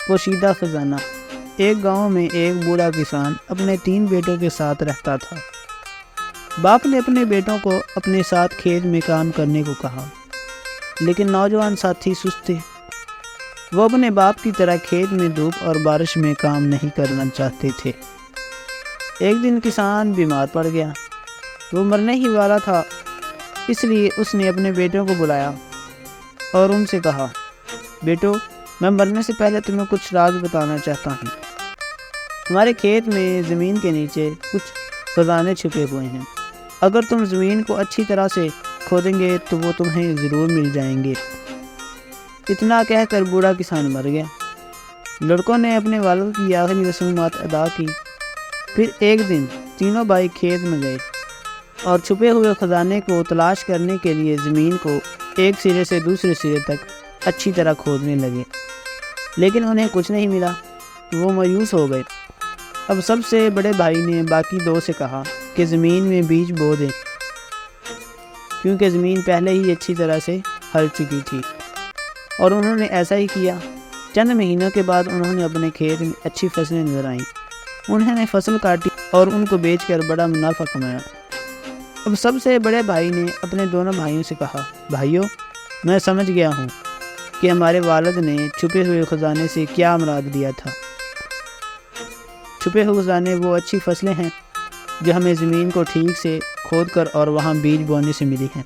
پوشیدہ خزانہ۔ ایک گاؤں میں ایک بوڑھا کسان اپنے 3 بیٹوں کے ساتھ رہتا تھا۔ باپ نے اپنے بیٹوں کو اپنے ساتھ کھیت میں کام کرنے کو کہا، لیکن نوجوان ساتھی سست تھے۔ وہ اپنے باپ کی طرح کھیت میں دھوپ اور بارش میں کام نہیں کرنا چاہتے تھے۔ ایک دن کسان بیمار پڑ گیا۔ وہ مرنے ہی والا تھا، اس لیے اس نے اپنے بیٹوں کو بلایا اور ان سے کہا، بیٹو، میں مرنے سے پہلے تمہیں کچھ راز بتانا چاہتا ہوں۔ ہمارے کھیت میں زمین کے نیچے کچھ خزانے چھپے ہوئے ہیں۔ اگر تم زمین کو اچھی طرح سے کھودیں گے تو وہ تمہیں ضرور مل جائیں گے۔ اتنا کہہ کر بوڑھا کسان مر گیا۔ لڑکوں نے اپنے والد کی آخری رسومات ادا کی۔ پھر ایک دن تینوں بھائی کھیت میں گئے اور چھپے ہوئے خزانے کو تلاش کرنے کے لیے زمین کو ایک سرے سے دوسرے سرے تک اچھی طرح کھودنے لگے، لیکن انہیں کچھ نہیں ملا۔ وہ مایوس ہو گئے۔ اب سب سے بڑے بھائی نے باقی 2 سے کہا کہ زمین میں بیج بو دیں، کیونکہ زمین پہلے ہی اچھی طرح سے ہل چکی تھی، اور انہوں نے ایسا ہی کیا۔ چند مہینوں کے بعد انہوں نے اپنے کھیت میں اچھی فصلیں نظر آئیں۔ انہوں نے فصل کاٹی اور ان کو بیچ کر بڑا منافع کمایا۔ اب سب سے بڑے بھائی نے اپنے دونوں بھائیوں سے کہا، بھائیو، میں سمجھ گیا ہوں کہ ہمارے والد نے چھپے ہوئے خزانے سے کیا مراد لیا تھا۔ چھپے ہوئے خزانے وہ اچھی فصلیں ہیں جو ہمیں زمین کو ٹھیک سے کھود کر اور وہاں بیج بونے سے ملی ہیں۔